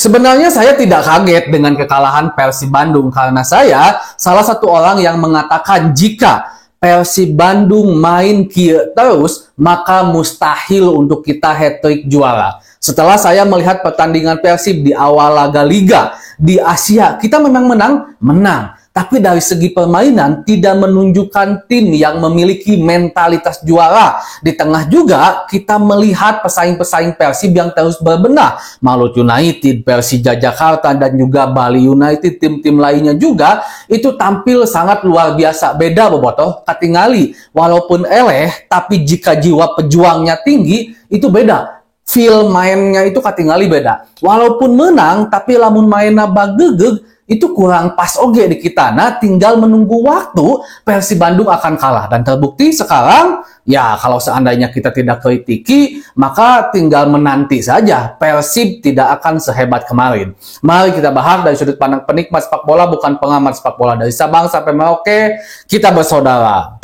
Sebenarnya saya tidak kaget dengan kekalahan Persib Bandung karena saya salah satu orang yang mengatakan jika Persib Bandung main kieu terus maka mustahil untuk kita hat-trick juara. Setelah saya melihat pertandingan Persib di awal laga liga di Asia, kita memang menang. Tapi dari segi permainan tidak menunjukkan tim yang memiliki mentalitas juara. Di tengah juga kita melihat pesaing-pesaing Persib yang terus berbenah. Malut United, Persija Jakarta, dan juga Bali United, tim-tim lainnya juga itu tampil sangat luar biasa. Beda bobotoh, katingali. Walaupun eleh, tapi jika jiwa pejuangnya tinggi, itu beda. Feel mainnya itu katingali beda. Walaupun menang, tapi lamun mainnya bagegeg, itu kurang pas oge di kita. Nah, tinggal menunggu waktu Persib Bandung akan kalah. Dan terbukti sekarang, ya kalau seandainya kita tidak kritiki, maka tinggal menanti saja. Persib tidak akan sehebat kemarin. Mari kita bahas dari sudut pandang penikmat sepak bola, bukan pengamat sepak bola. Dari Sabang sampai Merauke, kita bersaudara.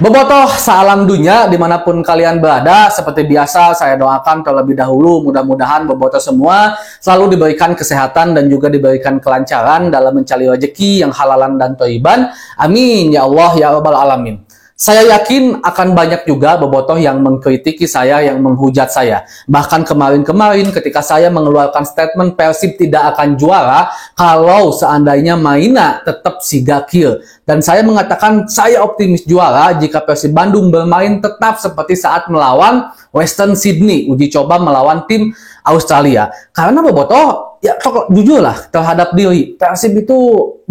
Bobotoh salam dunia dimanapun kalian berada. Seperti biasa saya doakan terlebih dahulu mudah-mudahan bobotoh semua selalu diberikan kesehatan dan juga diberikan kelancaran dalam mencari rezeki yang halalan dan thayyiban. Amin ya Allah ya rabbal alamin. Saya yakin akan banyak juga bobotoh yang mengkritiki saya, yang menghujat saya. Bahkan kemarin-kemarin ketika saya mengeluarkan statement Persib tidak akan juara kalau seandainya mainnya tetap siga kieu. Dan saya mengatakan saya optimis juara jika Persib Bandung bermain tetap seperti saat melawan Western Sydney, uji coba melawan tim Australia. Karena bobotoh, ya jujur lah terhadap diri Persib itu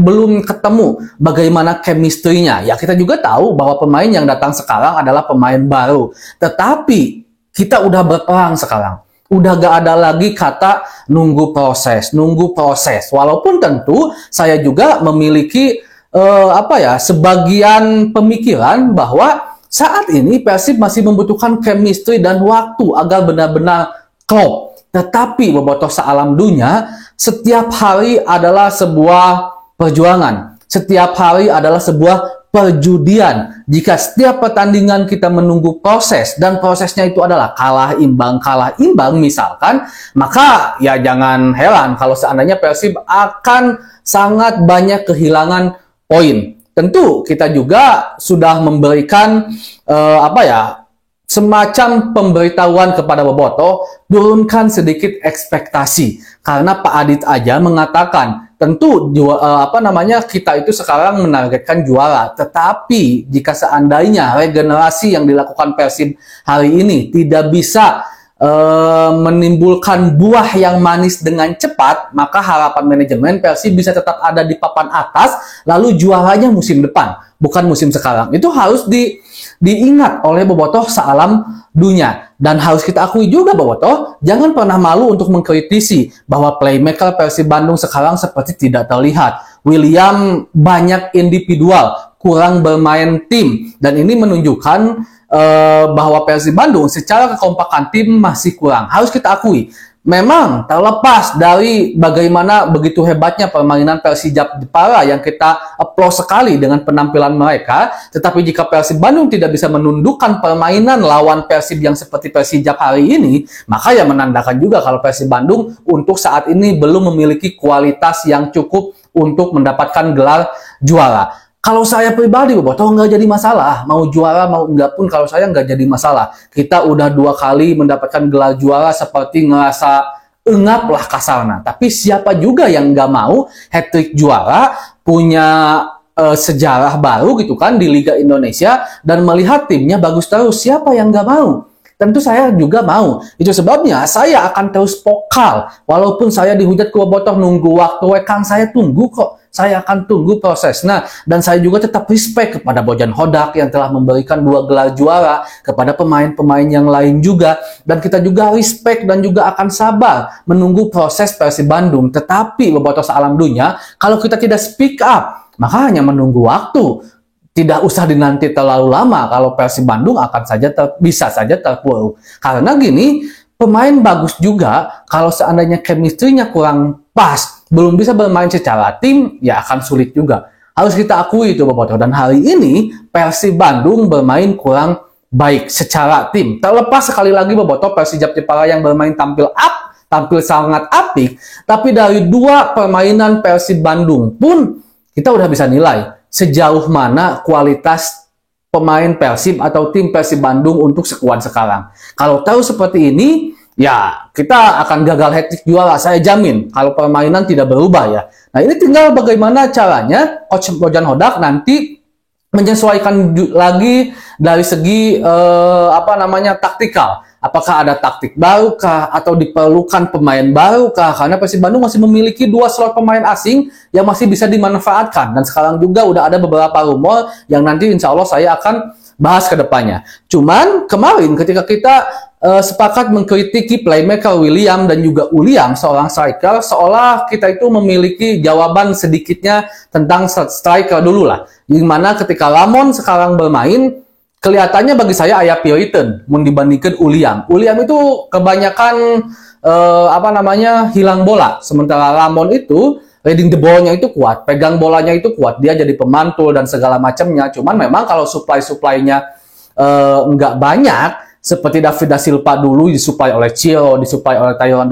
belum ketemu bagaimana chemistry-nya. Ya kita juga tahu bahwa pemain yang datang sekarang adalah pemain baru. Tetapi kita udah berperang sekarang. Udah gak ada lagi kata nunggu proses. Walaupun tentu saya juga memiliki sebagian pemikiran bahwa saat ini Persib masih membutuhkan chemistry dan waktu agar benar-benar klop. Tetapi bobotoh sealam dunia, setiap hari adalah sebuah perjuangan. Setiap hari adalah sebuah perjudian. Jika setiap pertandingan kita menunggu proses, dan prosesnya itu adalah kalah imbang misalkan, maka ya jangan heran kalau seandainya Persib akan sangat banyak kehilangan poin. Tentu kita juga sudah memberikan semacam pemberitahuan kepada bobotoh, turunkan sedikit ekspektasi. Karena Pak Adit aja mengatakan, tentu kita itu sekarang menargetkan juara. Tetapi jika seandainya regenerasi yang dilakukan Persib hari ini tidak bisa menimbulkan buah yang manis dengan cepat, maka harapan manajemen Persib bisa tetap ada di papan atas, lalu juaranya musim depan, bukan musim sekarang. Itu harus diingat oleh bobotoh sealam dunia. Dan harus kita akui juga bobotoh, jangan pernah malu untuk mengkritisi bahwa playmaker Persib Bandung sekarang seperti tidak terlihat. William banyak individual, kurang bermain tim, dan ini menunjukkan bahwa Persib Bandung secara kekompakan tim masih kurang. Harus kita akui. Memang terlepas dari bagaimana begitu hebatnya permainan Persija Jepara yang kita applause sekali dengan penampilan mereka, tetapi jika Persib Bandung tidak bisa menundukkan permainan lawan Persib yang seperti Persija hari ini, maka ya menandakan juga kalau Persib Bandung untuk saat ini belum memiliki kualitas yang cukup untuk mendapatkan gelar juara. Kalau saya pribadi, bobotoh nggak jadi masalah. Mau juara, mau enggak pun kalau saya nggak jadi masalah. Kita udah 2 kali mendapatkan gelar juara seperti ngerasa engap lah kasarna. Tapi siapa juga yang nggak mau hat-trick juara, punya sejarah baru gitu kan di Liga Indonesia, dan melihat timnya bagus terus. Siapa yang nggak mau? Tentu saya juga mau. Itu sebabnya saya akan terus vokal. Walaupun saya dihujat ke bobotoh nunggu waktu, Kang saya tunggu kok. Saya akan tunggu proses. Nah, dan saya juga tetap respect kepada Bojan Hodak yang telah memberikan 2 gelar juara, kepada pemain-pemain yang lain juga. Dan kita juga respect dan juga akan sabar menunggu proses Persib Bandung. Tetapi bobotoh sealam dunia, kalau kita tidak speak up, maka hanya menunggu waktu. Tidak usah dinanti terlalu lama kalau Persib Bandung akan bisa saja terpuruk. Karena gini, pemain bagus juga, kalau seandainya chemistry-nya kurang pas, belum bisa bermain secara tim, ya akan sulit juga. Harus kita akui itu bobotoh. Dan hari ini Persib Bandung bermain kurang baik secara tim. Terlepas sekali lagi bobotoh Persija Jepara yang bermain tampil up, tampil sangat apik, tapi dari 2 permainan Persib Bandung pun kita udah bisa nilai sejauh mana kualitas pemain Persib atau tim Persib Bandung untuk skuad sekarang. Kalau tahu seperti ini, ya kita akan gagal hat-trick juara, saya jamin, kalau permainan tidak berubah ya. Nah, ini tinggal bagaimana caranya Coach Bojan Hodak nanti menyesuaikan lagi dari segi taktikal. Apakah ada taktik baru kah atau diperlukan pemain baru kah? Karena Persib Bandung masih memiliki 2 slot pemain asing yang masih bisa dimanfaatkan, dan sekarang juga udah ada beberapa rumor yang nanti insya Allah saya akan bahas ke depannya. Cuman kemarin ketika kita sepakat mengkritiki playmaker William dan juga Uliam, seorang striker, seolah kita itu memiliki jawaban sedikitnya tentang striker dulu lah. Dimana ketika Ramon sekarang bermain, kelihatannya bagi saya aya Puritan dibandingkan Uliam. Uliam itu kebanyakan hilang bola, sementara Ramon itu reading the ball-nya itu kuat, pegang bolanya itu kuat, dia jadi pemantul dan segala macamnya. Cuman memang kalau supply-nya nggak banyak, seperti David da Silva dulu disuplai oleh Ciro, disuplai oleh Tyrone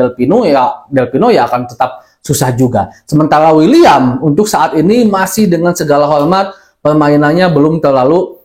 Delpino ya akan tetap susah juga. Sementara William untuk saat ini masih dengan segala hormat permainannya belum terlalu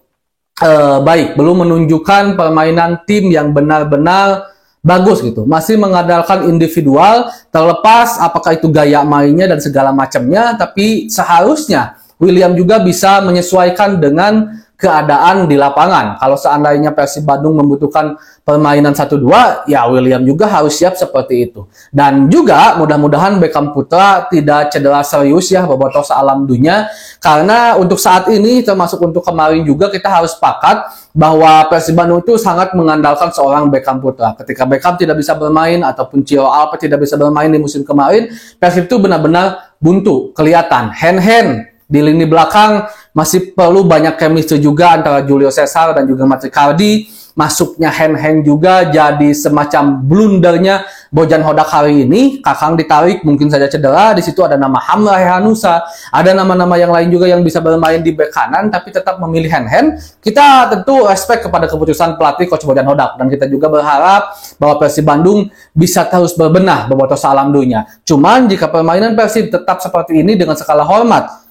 baik, belum menunjukkan permainan tim yang benar-benar bagus gitu. Masih mengandalkan individual, terlepas apakah itu gaya mainnya dan segala macamnya, tapi seharusnya William juga bisa menyesuaikan dengan keadaan di lapangan. Kalau seandainya Persib Bandung membutuhkan permainan 1-2, ya William juga harus siap seperti itu. Dan juga mudah-mudahan Beckham Putra tidak cedera serius ya, bobotoh sealam dunia. Karena untuk saat ini, termasuk untuk kemarin juga, kita harus sepakat bahwa Persib Bandung itu sangat mengandalkan seorang Beckham Putra. Ketika Beckham tidak bisa bermain ataupun Ciro Alper tidak bisa bermain di musim kemarin, Persib itu benar-benar buntu, kelihatan hand-hand di lini belakang. Masih perlu banyak chemistry juga antara Julio Cesar dan juga Mat Ricardi. Masuknya hand-hand juga jadi semacam blundernya Bojan Hodak hari ini. Kakang ditarik, mungkin saja cedera. Di situ ada nama Hamra Hehanusa, ada nama-nama yang lain juga yang bisa bermain di bek kanan, tapi tetap memilih hand-hand. Kita tentu respect kepada keputusan pelatih Coach Bojan Hodak, dan kita juga berharap bahwa Persib Bandung bisa terus berbenah bobotoh salam dunia. Cuman jika permainan Persib tetap seperti ini dengan segala hormat,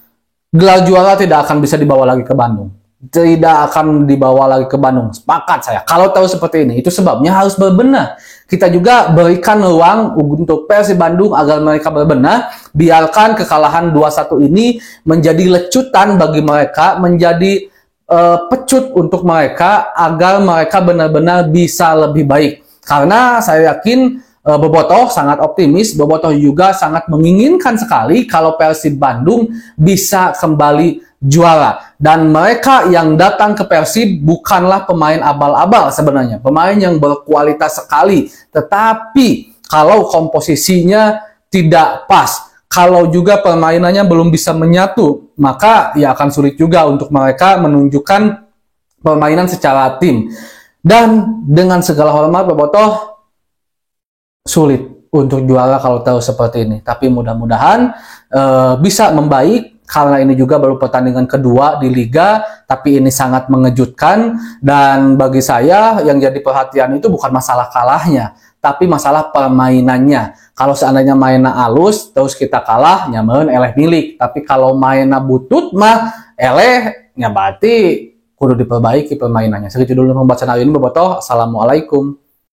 gelar juara tidak akan bisa dibawa lagi ke Bandung. Tidak akan dibawa lagi ke Bandung. Sepakat saya. Kalau tahu seperti ini, itu sebabnya harus berbenah. Kita juga berikan ruang untuk Persib Bandung agar mereka berbenah. Biarkan kekalahan 2-1 ini menjadi lecutan bagi mereka, menjadi pecut untuk mereka agar mereka benar-benar bisa lebih baik. Karena saya yakin Bobotoh sangat optimis, Bobotoh juga sangat menginginkan sekali kalau Persib Bandung bisa kembali juara. Dan mereka yang datang ke Persib bukanlah pemain abal-abal sebenarnya, pemain yang berkualitas sekali. Tetapi kalau komposisinya tidak pas, kalau juga permainannya belum bisa menyatu, maka ya akan sulit juga untuk mereka menunjukkan permainan secara tim. Dan dengan segala hormat, Bobotoh sulit untuk juara kalau tahu seperti ini. Tapi mudah-mudahan bisa membaik, karena ini juga baru pertandingan kedua di Liga, tapi ini sangat mengejutkan. Dan bagi saya yang jadi perhatian itu bukan masalah kalahnya, tapi masalah permainannya. Kalau seandainya mainnya halus terus kita kalah, nyaman eleh milik. Tapi kalau mainnya butut mah eleh, ya berarti kudu diperbaiki permainannya. Segitu dulu pembacaan hari ini, Bobotoh. Assalamualaikum.